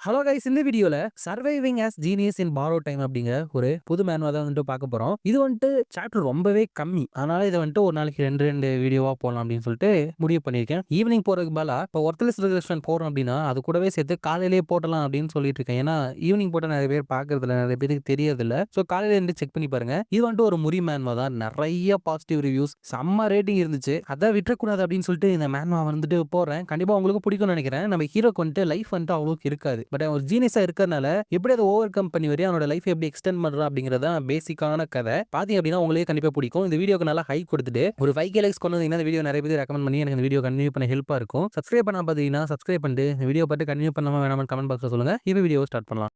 Hello guys, இந்த வீடியோல surviving as genius in borrow time அப்படிங்கிற ஒரு புது மேனுவா தான் வந்துட்டு பார்க்க போறோம். இது வந்துட்டு சாப்டர் ரொம்பவே கம்மி. அதனால இதை வந்துட்டு ஒரு நாளைக்கு ரெண்டு வீடியோவா போடலாம் அப்படின்னு சொல்லிட்டு முடிவு பண்ணியிருக்கேன். ஈவினிங் போறதுக்கு பதிலா இப்போ ஒர்த்லெஸ் ரெகுலேஷன் போடுறோம் அப்படின்னா அது கூடவே சேர்த்து காலையிலேயே போடலாம் அப்படின்னு சொல்லிட்டு இருக்கேன். ஏன்னா ஈவினிங் போட்டால் நிறைய பேர் பார்க்கறதில்ல, நிறைய பேருக்கு தெரியறதில்ல. ஸோ காலையில இருந்து செக் பண்ணி பாருங்க. இது வந்துட்டு ஒரு முறி மேனுவா தான். நிறைய பாசிட்டிவ் ரிவ்யூஸ், செம்ம ரேட்டிங் இருந்துச்சு. அதை விட்டுறக்கூடாது அப்படின்னு சொல்லிட்டு இந்த மேனுவா வந்துட்டு போடுறேன். கண்டிப்பா உங்களுக்கு பிடிக்கும்னு நினைக்கிறேன். நம்ம ஹீரோக்கு வந்துட்டு லைஃப் வந்துட்டு அவ்வளோக்கு இருக்காது. பட் ஒரு ஜீனியஸா இருக்கறனால எப்படி அதை ஓவர் கம் பண்ணி வரையும் அவனோட லைஃப் எப்படி எக்ஸ்டெண்ட் பண்றான் அப்படிங்கறத பேசிக்கான கதை பாத்தீங்க அப்படின்னா உங்களுக்கு கண்டிப்பா பிடிக்கும். இந்த வீடியோக்கு நல்லா ஹைப் கொடுத்துட்டு ஒரு 5K லைக்ஸ் கொண்டு வந்தீங்கன்னா இந்த வீடியோ நிறைய பேர் ரெக்கமெண்ட் பண்ணி எனக்கு இந்த வீடியோ கண்டினியூ பண்ண ஹெல்ப்பா இருக்கும். சப்ஸ்கிரைப் பண்ணா பாத்தீங்கன்னா சப்ஸ்கிரைப் பண்ணிட்டு இந்த வீடியோ பார்த்து கண்டினியூ பண்ணாம வேணாம கமெண்ட் பாக்ஸ்ல சொல்லுங்க. இப்போ வீடியோ ஸ்டார்ட் பண்ணலாம்.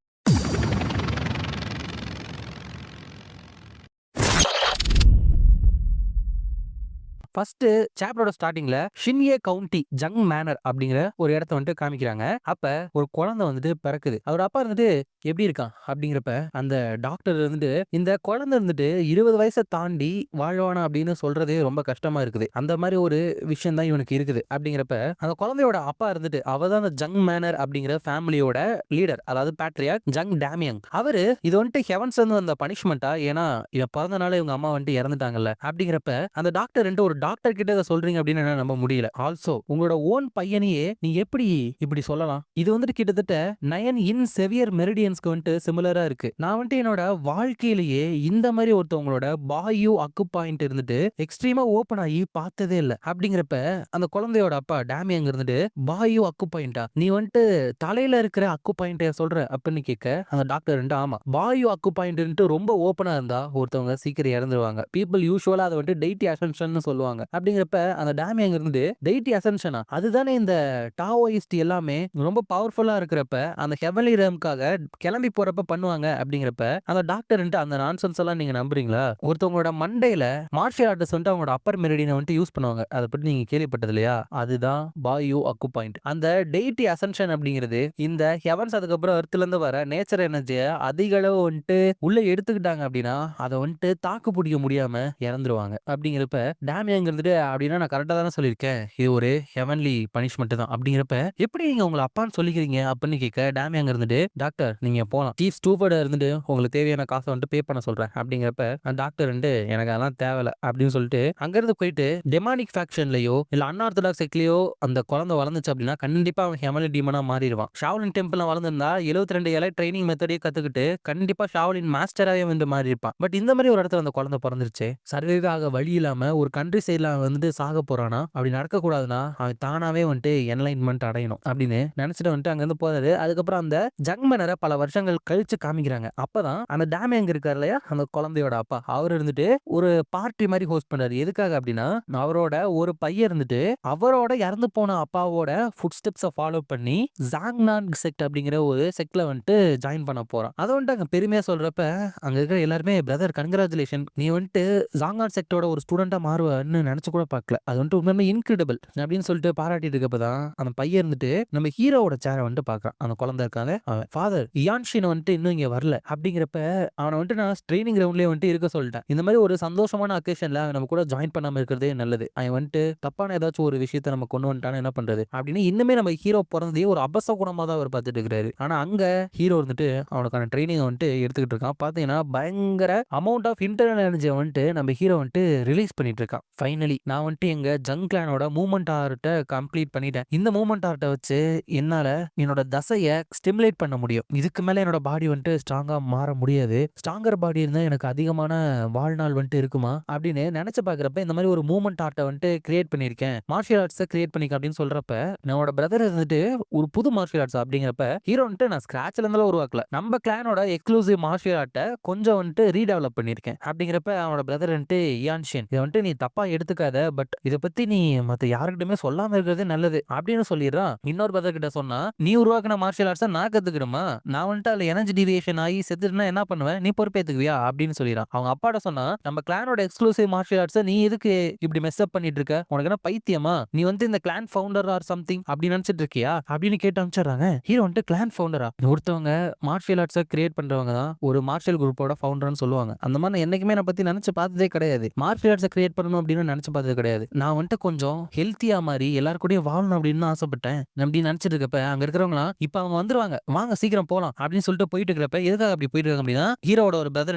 ஃபர்ஸ்ட் சாப்டரோட ஸ்டார்டிங்ல ஷின்யே கவுண்டி ஜங் மேனர் அப்படிங்கிற ஒரு இடத்த வந்துட்டு காமிக்கிறாங்க. அப்ப ஒரு குழந்தை வந்துட்டு பிறக்குது. அவர் அப்பா இருந்துட்டு எப்படி இருக்கான் அப்படிங்கிறப்ப அந்த டாக்டர் இருந்துட்டு இந்த குழந்தை இருந்துட்டு 20 வயசை தாண்டி வாழ்வானா அப்படின்னு சொல்றதே ரொம்ப கஷ்டமா இருக்குது. அந்த மாதிரி ஒரு விஷயம் தான் இவனுக்கு இருக்குது. அப்படிங்கிறப்ப அந்த குழந்தையோட அப்பா இருந்துட்டு அவர் தான் அந்த ஜங் மேனர் அப்படிங்கிற ஃபேமிலியோட லீடர், அதாவது பேட்ரியாக் ஜங் டேமியங். அவரு இது வந்துட்டு ஹெவன்ஸ் வந்து அந்த பனிஷ்மெண்டா, ஏன்னா இவன் பிறந்தனால இவங்க அம்மா வந்துட்டு இறந்துட்டாங்கல்ல. அப்படிங்கிறப்ப அந்த டாக்டர் ஒரு டாக்டர் கிட்ட இதை சொல்றீங்க அப்படின்னு என்னால நம்ப முடியல. ஆல்சோ உங்களோட ஓன் பையனையே நீ எப்படி இப்படி சொல்லலாம்? இது வந்துட்டு கிட்டத்தட்ட 9 இன் செவியர் மெரிடியன்ஸ்க்கு வந்துட்டு சிமிலரா இருக்கு. நான் வந்துட்டு என்னோட வாழ்க்கையிலேயே இந்த மாதிரி ஒருத்தவங்களோட பாயு அக்கு பாயிண்ட் இருந்துட்டு எக்ஸ்ட்ரீமா ஓபன் ஆகி பார்த்ததே இல்ல. அப்படிங்கிறப்ப அந்த குழந்தையோட அப்பா டேமியங் இருந்துட்டு பாயு அக்கு பாயிண்டா, நீ வந்துட்டு தலையில இருக்கிற அக்கு பாயிண்ட சொல்ற அப்படின்னு கேட்க அந்த டாக்டர் ஆமா, பாயு அக்கு பாயிண்ட் ரொம்ப ஓபனா இருந்தா ஒருத்தவங்க சீக்கிரம் இறந்துருவாங்க. பீப்புள் யூசுவலா அதை வந்துட்டு டெய்டி அசென்ஷன் சொல்லுவாங்க. அப்படிங்கிறப்ப அந்த டேமியங் இருந்து டெய்டி அசென்ஷனா அதுதானே இந்த டாவோயிஸ்ட் எல்லாமே ரொம்ப பவர்ஃபுல்லா இருக்கிறப்ப அந்த ஹெவன்லி ரேம்காக கிளம்பி போறப்ப பண்ணுவாங்க. அப்படிங்கிறப்ப அந்த டாக்டர் அந்த நான்சென்ஸ் எல்லாம் நீங்க நம்புறீங்களா? ஒருத்தவங்களோட மண்டையில மார்ஷியல் ஆர்டிஸ்ட் வந்துட்டு அவங்களோட அப்பர் மெரிடியனை வந்துட்டு யூஸ் பண்ணுவாங்க. அதை பத்தி நீங்க கேள்விப்பட்டது இல்லையா? அதுதான் பாயு அக்கு பாயிண்ட். அந்த டெய்டி அசென்ஷன் அப்படிங்கிறது இந்த ஹெவன்ஸ் அதுக்கப்புறம் எர்த்ல இருந்து வர நேச்சர் எனர்ஜியை அதிக அளவு வந்துட்டு உள்ள எடுத்துக்கிட்டாங்க அப்படின்னா அதை வந்துட்டு தாக்கு பிடிக்க முடியாம இறந்துருவாங்க. அப்படிங்கிறப்ப டேமியங் இருந்துட்டு அப்படின்னா நான் கரெக்டா தானே சொல்லியிருக்கேன், இது ஒரு ஹெவன்லி பனிஷ்மெண்ட் தான். அப்படிங்கிறப்ப எப்படி நீங்க உங்களை அப்பான்னு சொல்லிக்கிறீங்க அப்படின்னு கேட்க டேமியங் இருந்துட்டு டாக்டர் நீங்க போலாம், சீஃப் ஸ்டூவர்ட் இருந்துட்டு உங்களுக்கு தேவையான காசை வந்துட்டு பே பண்ண சொல்றேன். அப்படிங்கிறப்ப டாக்டர் எனக்கு அதெல்லாம் தேவையில்ல அப்படின்னு சொல்லிட்டு அங்கிருந்து போயிட்டு டெமானிக் ஃபேக்ஷன்லயோ இல்ல அன்ஆர்த்தடாக்ஸ் செக்லயோ அந்த குழந்தை வளர்ந்துச்சு அப்படின்னா கண்டிப்பா அவன் ஹெவன்லி டீமனா மாறிடுவான். ஷாவ்லின் டெம்பிள் வளர்ந்திருந்தா 72 இலை ட்ரைனிங் மெத்தடே கத்துக்கிட்டு கண்டிப்பா ஷாவ்லின் மாஸ்டராகவே வந்து மாறி இருப்பான். பட் இந்த மாதிரி ஒரு இடத்துல அந்த குழந்தை பிறந்துருச்சு, சர்வைவ் ஆக வழி இல்லாம ஒரு கண்ட்ரி சைட்ல அவன் வந்துட்டு சாக போறானா, அப்படி நடக்கக்கூடாதுன்னா அவன் தானாவே வந்துட்டு என்லைன்மெண்ட் அடையணும் அப்படின்னு நினைச்சிட்டு வந்துட்டு அங்கிருந்து போறாரு. அதுக்கப்புறம் அந்த ஜங்மனரை பல வருஷங்கள் கழிச்சு காமிக்கிறாங்க. அப்பதான் அந்த டேம் எங்க இருக்காரு இல்லையா, அந்த குழந்தையோட அப்பா அவர் இருந்துட்டு ஒரு பார்ட்டி மாதிரி ஹோஸ்ட் பண்றாரு. எதுக்காக அப்படின்னா அவரோட ஒரு பையன் இருந்துட்டு அவரோட இறந்து போன அப்பாவோட ஃபுட் ஸ்டெப்ஸை ஃபாலோ பண்ணி ஜாங்னான் செக்ட் அப்படிங்கிற ஒரு செக்ட்ல வந்துட்டு ஜாயின் பண்ண போறான். அதை வந்துட்டு அங்க பெருமையா சொல்றப்ப அங்க இருக்கிற எல்லாருமே பிரதர் கன்கிராச்சுலேஷன், நீ வந்துட்டு ஜாங்னான் செக்டோட ஒரு ஸ்டூடெண்டா மாறுவன்னு நினைச்சு கூட பார்க்கல, அது வந்துட்டு உண்மையுமே இன்கிரெடிபிள் அப்படின்னு சொல்லிட்டு பாராட்டிட்டு இருக்கப்பதான் அந்த பையன் இருந்துட்டு நம்ம ஹீரோவோட சேரை வந்துட்டு பார்க்கறான். அந்த குழந்தை இருக்காங்க, அவன் ஃபாதர் இயான்ஷின் வந்துட்டு இன்னும் இங்க வரல. அப்படிங்கிறப்ப அவனை வந்துட்டு நான் ட்ரைனிங் கிரவுண்ட்லயே வந்துட்டு இருக்க சொல்லிட்டேன். இந்த மாதிரி ஒரு சந்தோஷமான அக்கேஷன்ல நம்ம கூட ஜாயின் பண்ணாம இருக்கிறதே நல்லது. அவன் வந்துட்டு தப்பான ஏதாச்சும் ஒரு விஷயத்த நம்ம கொண்டு வந்துட்டான்னு என்ன பண்றது அப்படின்னு இன்னுமே நம்ம ஹீரோ பிறந்தே ஒரு அபசகுணமா தான் அவர் பார்த்துட்டு இருக்கிறாரு. ஆனா அங்க ஹீரோ வந்துட்டு அவனுக்கான ட்ரைனிங் வந்துட்டு எடுத்துக்கிட்டு இருக்கான். பாத்தீங்கன்னா பயங்கர அமௌண்ட் ஆஃப் இன்டர்னல் எனர்ஜி வந்துட்டு நம்ம ஹீரோ வந்துட்டு ரிலீஸ் பண்ணிட்டு இருக்கான். ஃபைனலி நான் வந்துட்டு எங்க ஜங் கிளானோட மூவ்மெண்ட் ஆர்ட்டை கம்ப்ளீட் பண்ணிட்டேன். இந்த மூவ்மெண்ட் ஆர்ட்டை வச்சு என்னால என்னோட தசையை ஸ்டிமுலேட் பண்ண முடியும். இதுக்கு மேல என்னோட பாடி வந்துட்டு ஸ்ட்ராங்கா மாற முடியாது. ஸ்ட்ராங்கர் பாடி இருந்தா எனக்கு அதிகமான வாழ்நாள் வந்துட்டு இருக்குமா அப்படின்னு நினைச்சு பாக்குறப்ப இந்த மாதிரி ஒரு மூவ்மெண்ட் ஆர்ட்டை வந்துட்டு கிரியேட் பண்ணிருக்கேன், மார்ஷியல் ஆர்ட்ஸை கிரியேட் பண்ணிக்க அப்படின்னு சொல்றப்ப என்னோட பிரதர் இருந்துட்டு ஒரு புது மார்ஷியல் ஆர்ட்ஸ் அப்படிங்கிறப்ப ஹீரோ வந்துட்டு நான் ஸ்கிராச்ல இருந்தாலும் உருவாக்கல, நம்ம கிளானோட எக்ஸ்க்ளூசிவ் மார்ஷியல் ஆர்ட்டை கொஞ்சம் வந்துட்டு ரீடெவலப் பண்ணிருக்கேன். அப்படிங்கிறப்ப அவனோட பிரதர் வந்துட்டு இயான்ஷின் இதை வந்துட்டு நீ தப்பா எடுத்துக்காத, பட் இதை பத்தி நீ மத்த யாருக்கிட்டயுமே சொல்லாம இருக்கிறதே நல்லது அப்படின்னு சொல்லிடுறான். இன்னொரு பிரதர் கிட்ட சொன்னா நீ உருவாக்கின மார்ஷியல் ஆர்ட்ஸை நான் கத்துக்கணுமா, நான் வந்துட்டு அதுல எனர்ஜி டிவியேஷன் ஆகி செத்துட்டுனா என்ன பண்ணுவேன், நீ பொறுப்பேத்துக்குவியா அப்படின்னு சொல்லிடுறான். அவங்க அப்பாட்ட சொன்னா நம்ம கிளானோட எக்ஸ்க்ளூசிவ் மார்ஷியல் ஆர்ட்ஸை நீ எதுக்கு இப்படி மெஸ் அப் பண்ணிட்டு இருக்க, உனக்கு என்ன பைத்தியமா, நீ வந்து இந்த கிளான் ஃபவுண்டர் ஆர் சம்திங் அப்படி நினைச்சிட்டு இருக்கியா அப்படின்னு கேட்டு அனுப்பிச்சிடுறாங்க. ஹீரோ வந்துட்டு கிளான் ஃபவுண்டரா, ஒருத்தவங்க மார்ஷியல் ஆர்ட்ஸை கிரியேட் பண்றவங்க தான் ஒரு மார்ஷியல் குரூப்போட ஃபவுண்டர்னு சொல்லுவாங்க. அந்த மாதிரி என்னைக்குமே நான் பத்தி நினைச்சு பார்த்ததே கிடையாது. மார்ஷியல் ஆர்ட்ஸை கிரியேட் பண்ணணும் அப்படின்னு நினைச்சு பார்த்தது கிடையாது. நான் வந்துட்டு கொஞ்சம் ஹெல்த்தியா மாறி எல்லார் கூடயும் வாழணும் அப்படின்னு தான் ஆசைப்பட்டேன். அப்படின்னு நினைச்சிட்டு இருக்கப்ப, அங்க இருக்கிறவங்கலாம் இப்ப அவங்க வந்துருவாங்க. வாங்க சீக்கிரம் போலாம் அப்படின்னு சொல்லிட்டு போயிட்டு இருக்கிறப்ப, எதுக்காக அப்படி போயிட்டு இருக்காங்க அப்படின்னா, ஹீரோவோட ஒரு பிரதர்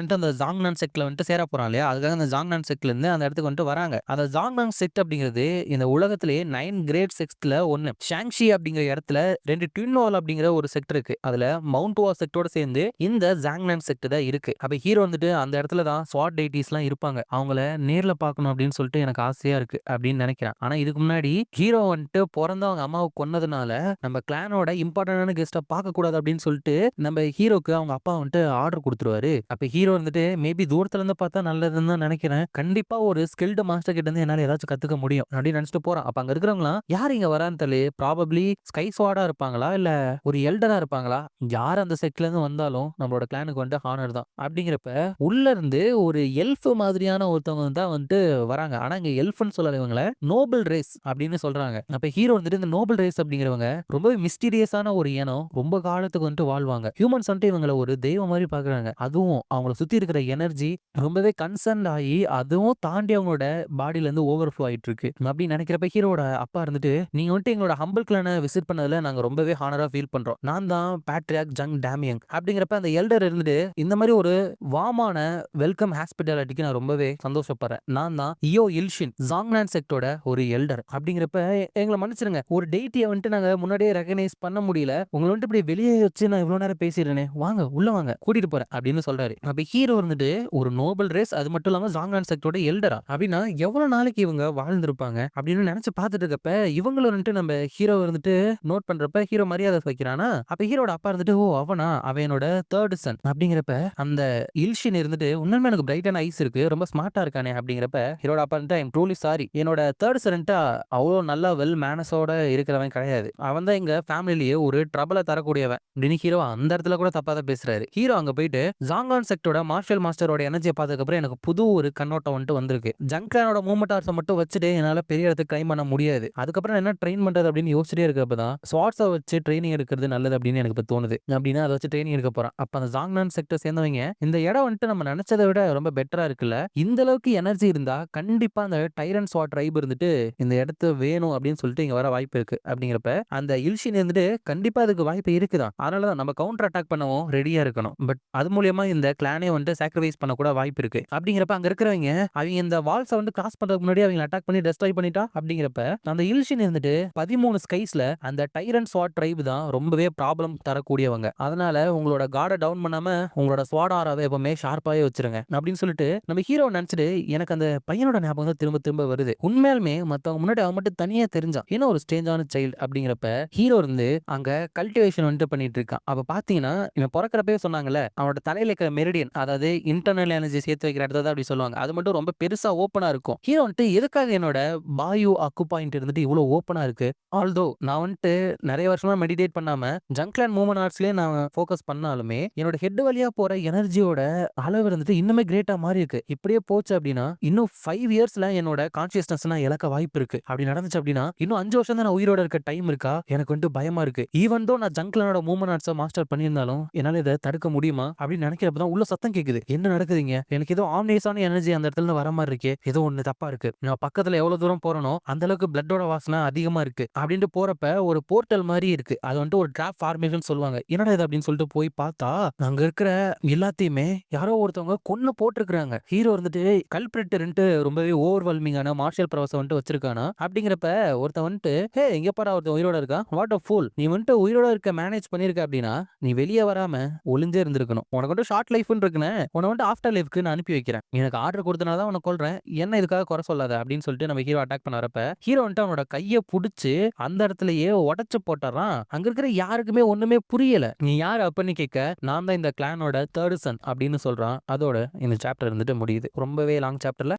வந்துட்டு அந்த ஜாங்னான் செக்ட்ல வந்துட்டு சேர போறான் இல்லையா? அதுக்காக அந்த ஜாங்னான் செக்ட்ல இருந்து அந்த இடத்துக்கு வந்துட்டு வராங்க. அந்த ஜாங்னான் செக்ட் அப்படிங்கிறது இந்த உலகத்திலேயே 9 கிரேட் செக்ட்ல ஒண்ணு. ஷாங்ஷி அப்படிங்கிற இடத்துல 2 ட்வின் வால் அப்படிங்கிற ஒரு செக்ட் இருக்கு. அதுல மவுண்ட் வா செக்டோட சேர்ந்து இந்த ஜாங்னான் செக்ட் தான் இருக்கு. அப்ப ஹீரோ வந்துட்டு அந்த இடத்துல தான் ஸ்வாட் டெய்டிஸ்லாம் இருப்பாங்க. அவங்கள நேர்ல பார்க்கணும் அப்படின்னு சொல்லிட்டு எனக்கு ஆசையா இருக்கு அப்படின்னு நினைக்கிறேன். ஆனா இதுக்கு முன்னாடி ஹீரோ வந்துட்டு பொறந்து அவங்க அம்மாவை கொன்னதுனால நம்ம கிளானோட இம்பார்ட்டன்டான கெஸ்ட்டை பார்க்க கூடாது அப்படின்னு சொல்லிட்டு நம்ம ஹீரோக்கு அவங்க அப்பா வந்துட்டு ஆர்டர் கொடுத்துருவாரு. அப்ப ஹீரோ வந்துட்டு மேபி தூரத்துல இருந்து பார்த்தா நல்லதுன்னு தான் நினைக்கிறேன். கண்டிப்பா ஒரு ஸ்கில்டு மாஸ்டர் கிட்ட இருந்து என்னால ஏதாச்சும் கத்துக்க முடியும் அப்படின்னு நினைச்சிட்டு போறான். அப்ப அங்க இருக்கிறவங்களாம் யார் இங்க வரான்னு தெரியல. ப்ராபப்ளி ஸ்கை ஸ்வாடா இருப்பாங்களா இல்ல ஒரு எல்டரா இருப்பாங்களா? யார் அந்த செக்ட்ல இருந்து வந்தாலும் நம்மளோட கிளானுக்கு வந்து ஹானர் தான். அப்படிங்கிறப்ப உள்ள இருந்து ஒரு எல்ஃப் மாதிரியான ஒருத்தவங்க தான் வந்துட்டு வராங்க. ஆனா இங்க எல்ஃப்னு சொல்லல இவங்கள நோபல் ரேஸ் அப்படின்னு சொல்றாங்க. அப்ப ஹீரோ வந்துட்டு இந்த நோபல் ரேஸ் அப்படிங்கிறவங்க ரொம்பவே மிஸ்டீரியஸான ஒரு இனம். ரொம்ப காலத்துக்கு வந்துட்டு வாழ்வாங்க. ஹியூமன்ஸ் வந்துட்டு இவங்களை ஒரு தெய்வம் மாதிரி பாக்குறாங்க. அதுவும் அவங்கள சுத்தி இருக்கிற எனர்ஜி ரொம்பவே கன்சர்ன் ஆகி அதுவும் தாண்டி அவங்களோட பாடியில இருந்து ஓவர் ஃப்ளோ ஆயிட்டு இருக்கு. அப்படின்னு நினைக்கிறப்ப ஹீரோட அப்பா இருந்துட்டு நீங்க வந்துட்டு எங்களோட ஹம்பிள் கிளானை விசிட் பண்ணதுல நாங்க ரொம்பவே ஹானரா ஃபீல் பண்றோம். நான் தான் பேட்ரியாக் ஜங் டேமியங் அப்படிங்கிறப்ப அந்த எல்டர் இருந்துட்டு இந்த மாதிரி ஒரு வாமான வெல்கம் ஹாஸ்பிட்டாலிட்டிக்கு நான் ரொம்பவே சந்தோஷப்படுறேன். நான் தான் இயோ இல்ஷின் ஜாங்னான் செக்டோட ஒரு எல்டர் அப்படிங்கிறப்ப எங்களை மன்னிச்சிருங்க. ஒரு டெய்ட்டியை வந்துட்டு நாங்க முன்னாடியே ரெகனைஸ் பண்ண முடியல. உங்களை வந்துட்டு இப்படி வெளியே வச்சு நான் இவ்வளவு நேரம் பேசிடுறேனே, வாங்க உள்ள வாங்க கூட்டிட்டு போறேன் அப்படின்னு சொல்றாரு. அப்ப ஹீரோ வந்துட்டு ஒரு நோபல் ரேஸ் அது மட்டும் இல்லாம ஜாங்னான் செக்டோட எல்டரா அப்படின்னா எவ்வளவு நாளைக்கு இவங்க வாழ்ந்திருப்பாங்க அப்படின்னு நினைச்சு பார்த்துட்டு இருக்கப்ப இவங்களும் வந்துட்டு நம்ம ஹீரோ வந்துட்டு நோட் பண்றப்ப ஹீரோ மரியாதை வைக்கிறானா. அப்ப ஹீரோட அப்பா இருந்துட்டு ஓ அவனா அவனோட தேர்ட் சன் அப்படிங்கிறப்ப அந்த இல்ஷின் இருந்துட்டு உண்மையுமே எனக்கு பிரைட்டான ஐஸ் இருக்கு ரொம்ப ஸ்மார்ட்டா இருக்கானே அப்படிங்கிறப்ப ஹீரோட அப்பா இருந்துட்டு ஐம் ட்ரூலி சாரி என்னோட தேர்ட் சன்ட்டா அவ்வளோ நல்லா வெல் மேனஸோட இருக்கிறவன் கிடையாது. அவன் தான் எங்க ஃபேமிலியே ஒரு ட்ரபிளை தரக்கூடியவன் அப்படின்னு ஹீரோ அந்த இடத்துல கூட தப்பா தான் பேசுறாரு. ஹீரோ அங்க போயிட்டு ஜாங்கான் செக்டோட மார்ஷல் மாஸ்டரோட எனர்ஜியை பார்த்ததுக்கு அப்புறம் எனக்கு புது ஒரு கண்ணோட்டம் வந்துட்டு வந்திருக்கு. ஜங்கானோட மூவ்மெண்ட் ஆர்ஸை மட்டும் வச்சுட்டு என்னால பெரிய இடத்துக்கு ட்ரைன் பண்ண முடியாது. அதுக்கப்புறம் என்ன ட்ரெயின் பண்றது அப்படின்னு யோசிச்சிட்டே இருக்கப்பதான் ஸ்வாட்ஸை வச்சு ட்ரைனிங் எடுக்கிறது நல்லது அப்படின்னு எனக்கு இப்ப தோணுது. அப்படின்னா அதை வச்சு ட்ரைனிங் எடுக்க போறான். அப்ப அந்த ஜாங்னான் செக்டர் சேர்ந்தவங்க இந்த இடம் வந்துட்டு நம்ம நினைச்சதை விட ரொம்ப பெட்டரா இருக்குல்ல. இந்த அளவுக்கு எனர்ஜி இருந்தா கண்டிப்பா அந்த டைரன் ஸ்வாட் ட்ரைப் இருந்துட்டு இந்த இடத்து வேணும் அப்படின்னு சொல்லிட்டு இங்க வர வாய்ப்பு இருக்கு. அப்படிங்கிறப்ப அந்த இல்ஷின் இருந்துட்டு கண்டிப்பா அதுக்கு வாய்ப்பு இருக்குதான். அதனாலதான் நம்ம கவுண்டர் அட்டாக் பண்ணவும் ரெடியா இருக்கணும். பட் அது மூலியமா இந்த கிளானே வந்துட்டு சாக்ரிஃபைஸ் பண்ண கூட வாய்ப்பு இருக்கு. அப்படிங்கிறப்ப அங்க இருக்கிறவங்க அவங்க இந்த வால்ஸை வந்து கிராஸ் பண்றதுக்கு முன்னாடி அவங்க அட்டாக் பண்ணி டெஸ்ட்ராய் பண்ணிட்டா அப்படிங்கிறப்ப அந்த இல்ஷின் இருந்துட்டு 13 ஸ்கைஸ்ல அந்த டைரன் ஸ்வாட் ட்ரைப் தான் ரொம்பவே ப்ராப்ளம் தரக்கூடியவங்க. அதனால உங்களோட கார்டை டவுன் பண்ணாம உங்களோட ஸ்வாட் ஆராவை எப்பவுமே ஷார்ப்பாவே வச்சிருங்க அப்படின்னு சொல்லிட்டு நம்ம ஹீரோ நினைச்சிட்டு எனக்கு அந்த பையனோட ஞாபகம் தான் திரும்ப திரும்ப வருது. உண்மையாலுமே மத்தவங்க முன்னாடி அவன் மட்டும் தனியா தெரிஞ்சான். ஏன்னா ஒரு ஸ்டேஞ்சான சைல்டு அப்படிங்கிறப்ப ஹீரோ இருந்து அங்க கல்டிவேஷன் வந்துட்டு பண்ணிட்டு இருக்கான். அப்ப பாத்தீங்கன்னா இவன் பிறக்கிறப்பவே சொன்னாங்கல்ல அவனோட தலையில இருக்கிற மெரிடியன் அதாவது இன்டர்னல் எனர்ஜி சேர்த்து வைக்கிற இடத்த அப்படி சொல்லுவாங்க. அது மட்டும் ரொம்ப பெருசா ஓப்பனா இருக்கும். ஹீரோ வந்துட்டு எதுக்காக என்னோட பாயு அக்கு பாயிண்ட் இருந்துட்டு இவ்வளவு ஓப்பனா இருக்கு. ஆல்தோ நான் வந்துட்டு நிறைய வருஷமா மெடிடேட் பண்ணாம ஜங்க்லேண்ட் மூவ்மெண்ட் ஆர்ட்ஸ்லயே நான் ஃபோக்கஸ் பண்ணாலுமே என்னோட ஹெட் வழியா போற எனர்ஜியோட அளவு இருந்துட்டு இன்னுமே கிரேட்டா மாறி இருக்கு. இப்படியே போச்சு அப்படின்னா இன்னும் 5 இயர்ஸ்ல என்னோட கான்சியஸ்னஸ் நான் இழக்க வாய்ப்பு இருக்கு. அப்படி நடந்துச்சு அப்படின்னா இன்னும் 5 வருஷம் தான் நான் உயிரோட இருக்க டைம் இருக்கா எனக்கு வந்துட்டு பயமா இருக்கு. ஈவன் தோ நான் ஜங்க்லேண்டோட மூவ்மெண்ட் ஆர்ட்ஸை மாஸ்டர் பண்ணியிருந்தாலும் என்னால இதை தடுக்க முடியுமா அப்படின்னு நினைக்கிறப்பதான் உள்ள சத்தம் கேக்குது. என்ன நடக்குதுங்க? எனக்கு ஏதோ ஆம்னேஸான எனர்ஜி அந்த இடத்துல வர மாதிரி இருக்கு. ஏதோ ஒண்ணு தப்பா இருக்கு. நான் பக்கத்துல எவ்வளவு தூரம் போறனோ அந்த அளவுக்கு பிளட்டோட வாசனை அதிகமா இருக்கு அப்படின்ட்டு போறப்ப ஒரு போர்ட்டல் மாதிரி இருக்கு. அது வந்துட்டு ஒரு டிராப் ஃபார்மேஷன் சொல்லுவாங்க. என்னடா இது அப்படின்னு சொல்லிட்டு போய் பார்த்தா அங்க இருக்கிற எல்லாத்தையுமே யாரோ ஒருத்தவங்க கொன்னு போட்டிருக்காங்க. ஹீரோ வந்துட்டு கல்பிரிட்டர்ன்ட்டு ரொம்பவே ஓவர்வெல்மிங்கான மார்ஷியல் ப்ரவர்ஸ் வந்துட்டு வச்சிருக்கானா. அப்படிங்கிறப்ப ஒருத்தன் வந்துட்டு ஹே எங்க பாரா ஒருத்தன் உயிரோட இருக்கான். What a pool. நீ வந்துட்டு உயிரோட இருக்க மேனேஜ் பண்ணிருக்க அப்படின்னா நீ வெளியே வராம ஒளிஞ்சே இருந்திருக்கணும். உனக்கு வந்துட்டு ஷார்ட் லைஃப்னு இருக்குன்னு உன வந்துட்டு ஆஃப்டர் லைஃப்க்கு நான் அனுப்பி வைக்கிறேன். எனக்கு ஆர்டர் கொடுத்தனால தான் உனக்கு கொல்றேன். என்ன இதுக்காக குறை சொல்லாத அப்படின்னு சொல்லிட்டு நம்ம ஹீரோ அட்டாக் பண்ண வரப்ப ஹீரோ வந்துட்டு அவனோட கையை புடிச்சு அந்த இடத்துலயே உடைச்சு போட்டுறான். அங்க இருக்கிற யாருக்குமே ஒண்ணுமே புரியல. நீ யாரு அப்படின்னு கேட்க நான் தான் இந்த கிளானோட தேர்ட் சன் அப்படின்னு சொல்றான். அதோட இந்த சாப்டர் இருந்துட்டு முடியுது. ரொம்பவே லாங் சாப்டர்ல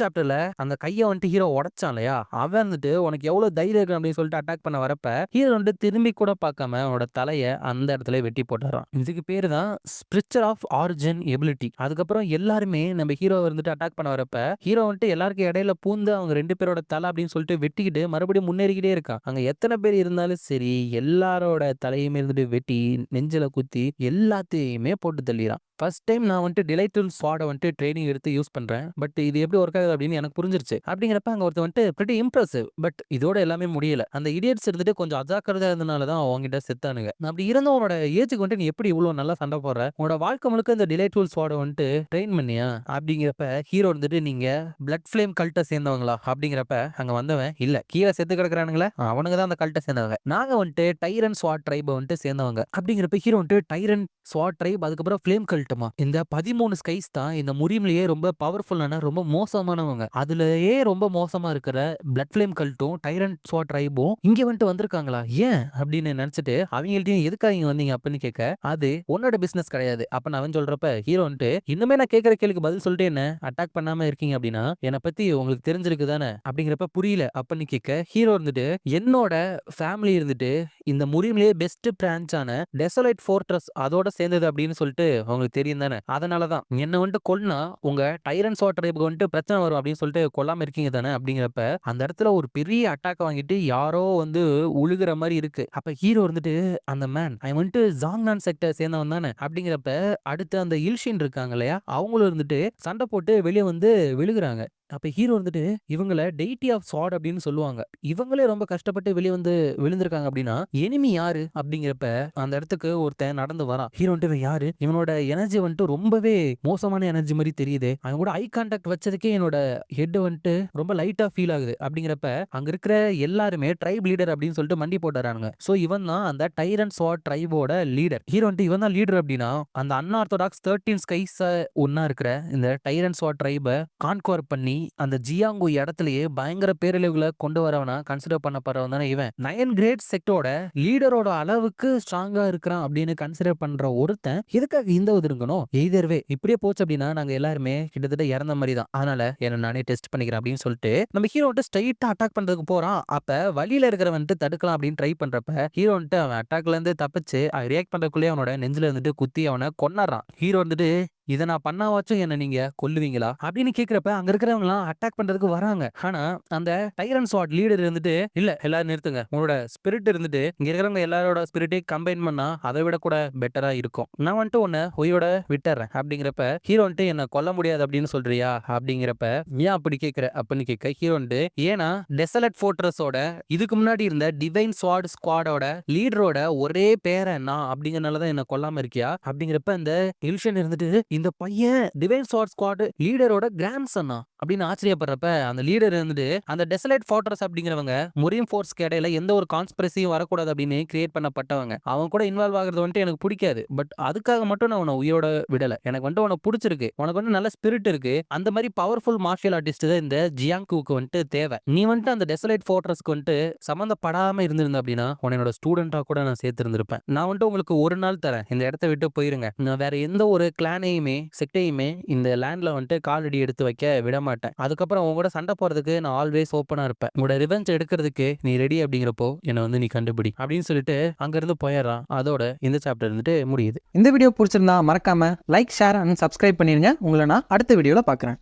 சாப்டர்ல அந்த கையை வந்துட்டு ஹீரோ உடைச்சான் இல்லையா அவன் வந்துட்டு உனக்கு எவ்வளவு தைரியம் இருக்கு அப்படின்னு சொல்லிட்டு அட்டாக் பண்ண வரப்ப ஹீரோ வந்துட்டு திரும்பி கூட பார்க்காம அவனோட தலையை அந்த இடத்துல வெட்டி போட்டுறான். இதுக்கு பேரு தான் ஸ்பிரிச்சர் ஆஃப் ஆரிஜின் எபிலிட்டி. அதுக்கப்புறம் எல்லாருமே நம்ம ஹீரோ வந்துட்டு அட்டாக் பண்ண வரப்ப ஹீரோ வந்துட்டு எல்லாருக்கும் இடையில பூந்து அவங்க 2 பேரோட தலை அப்படின்னு சொல்லிட்டு வெட்டிக்கிட்டு மறுபடியும் முன்னேறிக்கிட்டே இருக்கான். அங்க எத்தனை பேர் இருந்தாலும் சரி எல்லாரோட தலையுமே இருந்துட்டு வெட்டி நெஞ்சில குத்தி எல்லாத்தையுமே போட்டு தள்ளிறான். ஃபர்ஸ்ட் டைம் நான் வந்துட்டு டிலைட்டல் ஸ்வாட வந்துட்டு ட்ரெய்னிங் எடுத்து யூஸ் பண்றேன். பட் இது எப்படி ஒர்க் ஆகுது அப்படின்னு எனக்கு புரிஞ்சிருச்சு. அப்படிங்கிறப்ப அங்க ஒருத்தன் வந்துட்டு பிரிட்டி இம்ப்ரெசிவ். பட் இதோட எல்லாமே முடியல. அந்த இடியட்ஸ் இருந்துட்டு கொஞ்சம் அஜாக்கிரதையா இருந்தனால தான் அவன்கிட்ட செத்தானுங்க. அப்படி இருந்தும் உன்னோட ஏஜ்க்கு வந்துட்டு நீ எப்படி இவ்வளவு நல்லா சண்டை போடுற? உன்னோட வாழ்க்கை முழுக்க இந்த டிலைட்டல் ஸ்வாட வந்துட்டு ட்ரெயின் பண்ணியா? அப்படிங்கிறப்ப ஹீரோ வந்துட்டு நீங்க பிளட் ஃப்ளேம் கல்ட்ட சேர்ந்தவங்களா? அப்படிங்கிறப்ப அங்க வந்தவன் இல்ல கீழ செத்து கிடக்குறானுங்களே அவனுங்க தான் அந்த கல்ட்ட சேர்ந்தவங்க. நாங்க வந்துட்டு டைரன் ஸ்வாட் ட்ரைப வந்துட்டு சேர்ந்தவங்க. அப்படிங்கிறப்ப ஹீரோ வந்துட்டு டைரன் ஸ்வாட் ட்ரைப் அதுக்கப்புறம் ஃப்ளேம் கல்ட்டுமா இந்த 13 ஸ்கைஸ் தான் இந்த முரீம்லயே ரொம்ப பவர்ஃபுல்லான ரொம்ப மோசமானவங்க. அதுலயே ரொம்ப மோசமா இருக்கிற பிளட் ஃப்ளேம் கல்ட்டும் டைரன் ஸ்வாட் ட்ரைபும் இங்க வந்துட்டு வந்திருக்காங்களா ஏன் அப்படின்னு நினைச்சிட்டு அவங்கள்ட்டையும் எதுக்காக இங்க வந்தீங்க அப்படின்னு கேட்க அது உன்னோட பிசினஸ் கிடையாது அப்ப அவன் சொல்றப்ப ஹீரோ வந்துட்டு இன்னுமே நான் கேட்கிற கேள்விக்கு பதில் சொல்லிட்டு என்ன அட்டாக் பண்ணாம இருக்கீங்க அப்படின்னா என்னை பத்தி உங்களுக்கு தெரிஞ்சிருக்கு தானே அப்படிங்கிறப்ப புரியல அப்படின்னு கேட்க ஹீரோ இருந்துட்டு என்னோட ஃபேமிலி இருந்துட்டு இந்த முரீம்லயே பெஸ்ட் பிரான்ச்சான டெசலைட் ஃபோர்ட்ரஸ் அதோட சேர்ந்தது அப்படின்னு சொல்லிட்டு உங்களுக்கு தெரியும் தானே அதனாலதான் என்ன வந்துட்டு கொல்னா உங்க டைரன் ஸ்வாட் ட்ரைபுக்கு வந்துட்டு பிரச்சனை வரும் அப்படின்னு சொல்லிட்டு கொல்லாம இருக்கீங்க தானே அப்படிங்கிறப்ப அந்த இடத்துல ஒரு பெரிய அட்டாக் வாங்கிட்டு யாரோ வந்து உழுகுற மாதிரி இருக்கு. அப்ப ஹீரோ இருந்துட்டு அந்த மேன் அவன் வந்துட்டு ஜாங்னான் செக்டர் சேர்ந்தவன் தானே அப்படிங்கிறப்ப அடுத்து அந்த இல்ஷின் இருக்காங்க இல்லையா அவங்களும் இருந்துட்டு சண்டை போட்டு வெளியே வந்து விழுகுறாங்க. அப்ப ஹீரோ வந்துட்டு இவங்கள டெய்டி ஆஃப் ஸ்வாட் அப்படின்னு சொல்லுவாங்க. இவங்களே ரொம்ப கஷ்டப்பட்டு வெளியே வந்து விழுந்திருக்காங்க அப்படின்னா எனிமி யாரு அப்படிங்கிறப்ப அந்த இடத்துக்கு ஒருத்தன் நடந்து வரான். ஹீரோ வந்துட்டு இவன் யாரு இவனோட எனர்ஜி வந்துட்டு ரொம்பவே மோசமான எனர்ஜி மாதிரி தெரியுது. அவன் கூட ஐ கான்டாக்ட் வச்சதுக்கே என்னோட ஹெட் வந்துட்டு ரொம்ப லைட்டா ஃபீல் ஆகுது அப்படிங்கிறப்ப அங்க இருக்கிற எல்லாருமே ட்ரைப் லீடர் அப்படின்னு சொல்லிட்டு மண்டி போட்டுறானுங்க. சோ இவன் தான் அந்த டைரன் ஸ்வாட் ட்ரைபோட லீடர். ஹீரோ வந்துட்டு இவன் தான் லீடர் அப்படின்னா அந்த அன்ஆர்த்தடாக்ஸ் 13 ஸ்கைஸ் ஒன்னா இருக்கிற இந்த டைரன் ஸ்வாட் ட்ரைப கான்குவர் பண்ணி அந்த ஜியாங்கு இடத்துலயே பயங்கர பேரழிவுகளை கொண்டு வரவனா கன்சிடர் பண்ணப்படுறவன் தானே இவன். 9 கிரேட் செக்டோட லீடரோட அளவுக்கு ஸ்ட்ராங்கா இருக்கிறான் அப்படின்னு கன்சிடர் பண்ற ஒருத்தன் எதுக்காக இந்த இருக்கணும் எய்தர்வே இப்படியே போச்சு அப்படின்னா நாங்க எல்லாருமே கிட்டத்தட்ட இறந்த மாதிரி தான். அதனால என்ன நானே டெஸ்ட் பண்ணிக்கிறேன் அப்படின்னு சொல்லிட்டு நம்ம ஹீரோ வந்துட்டு ஸ்ட்ரைட்டா அட்டாக் பண்றதுக்கு போறான். அப்ப வழியில இருக்கிறவன்ட்டு தடுக்கலாம் அப்படின்னு ட்ரை பண்றப்ப ஹீரோ வந்துட்டு அவன் அட்டாக்ல இருந்து தப்பிச்சு ரியாக்ட் பண்றதுக்குள்ளே அவனோட நெஞ்சில இருந்துட்டு குத்தி அவனை கொன்னாடுறான். ஹீரோ வந்துட்டு இதை நான் பண்ணாவாச்சும் என்ன நீங்க கொல்லுவீங்களா அப்படின்னு கேக்குறப்ப அங்க இருக்கிறவங்க எல்லாம் அட்டாக் பண்றதுக்கு வராங்க. ஆனா அந்த டைரன் ஸ்வாட் லீடர் இருந்துட்டு இல்ல எல்லாரும் நிறுத்துங்க உங்களோட ஸ்பிரிட் இருந்துட்டு இங்க இருக்கிறவங்க எல்லாரோட ஸ்பிரிட்டையும் கம்பைன் பண்ணா அதை விட கூட பெட்டரா இருக்கும். நான் வந்துட்டு உன்னை உயிரோட விட்டுறேன் அப்படிங்கிறப்ப ஹீரோ வந்துட்டு என்ன கொல்ல முடியாது அப்படின்னு சொல்றியா அப்படிங்கிறப்ப ஏன் அப்படி கேட்கிற அப்படின்னு கேட்க ஹீரோ வந்துட்டு ஏன்னா டெசலட் ஃபோர்ட்ரஸோட இதுக்கு முன்னாடி இருந்த டிவைன் ஸ்வாட் ஸ்குவாடோட லீடரோட ஒரே பேரன் நான் அப்படிங்கறனாலதான் என்ன கொல்லாம இருக்கியா அப்படிங்கிறப்ப இந்த இல்ஷன் இருந்துட்டு இந்த பையன் டிவைன் ஸ்வாட் ஸ்குவாட் லீடரோட கிராண்ட் சன்னா அப்படின்னு ஆச்சரியப்படுறப்ப அந்த லீடர் இருந்துட்டு அந்த டெசலைட் ஃபோர்ட்ரஸ் அப்படிங்கிறவங்க முரீம் ஃபோர்ஸ்க்கு இடையில எந்த ஒரு கான்ஸ்பிரசியும் வரக்கூடாது அப்படின்னு கிரியேட் பண்ணப்பட்டவங்க. அவன் கூட இன்வால்வ் ஆகுறது வந்துட்டு எனக்கு பிடிக்காது. பட் அதுக்காக மட்டும் நான் உன்னை உயிரோட விடல. எனக்கு வந்துட்டு உனக்கு பிடிச்சிருக்கு உனக்கு வந்து நல்ல ஸ்பிரிட் இருக்கு. அந்த மாதிரி பவர்ஃபுல் மார்ஷியல் ஆர்டிஸ்ட் தான் இந்த ஜியாங்குக்கு வந்துட்டு தேவை. நீ வந்துட்டு அந்த டெசலைட் ஃபோர்ட்ரஸ்க்கு வந்துட்டு சம்மந்தப்படாம இருந்திருந்த அப்படின்னா உன்னோட ஸ்டூடெண்டா கூட நான் சேர்த்து இருந்திருப்பேன். நான் வந்துட்டு உங்களுக்கு ஒரு நாள் தரேன் இந்த இடத்த விட்டு போயிருங்க. நான் வேற எந்த ஒரு கிளானையுமே செக்டையுமே இந்த லேண்ட்ல வந்துட்டு காலடி எடுத்து வைக்க விட மாட்டேன். அதுக்கப்புறம் உங்க கூட சண்டை போறதுக்கு நான் ஆல்வேஸ் ஓப்பனா இருப்பேன். உங்களோட ரிவெஞ்ச் எடுக்கிறதுக்கு நீ ரெடி அப்படிங்கிறப்போ என்னை வந்து நீ கண்டுபிடி அப்படின்னு சொல்லிட்டு அங்க இருந்து போயிடறான். அதோட இந்த சாப்டர் இருந்துட்டு முடியுது. இந்த வீடியோ பிடிச்சிருந்தா மறக்காம லைக் ஷேர் அண்ட் சப்ஸ்கிரைப் பண்ணிருங்க. உங்களை நான் அடுத்த வீடியோல பாக்குறேன்.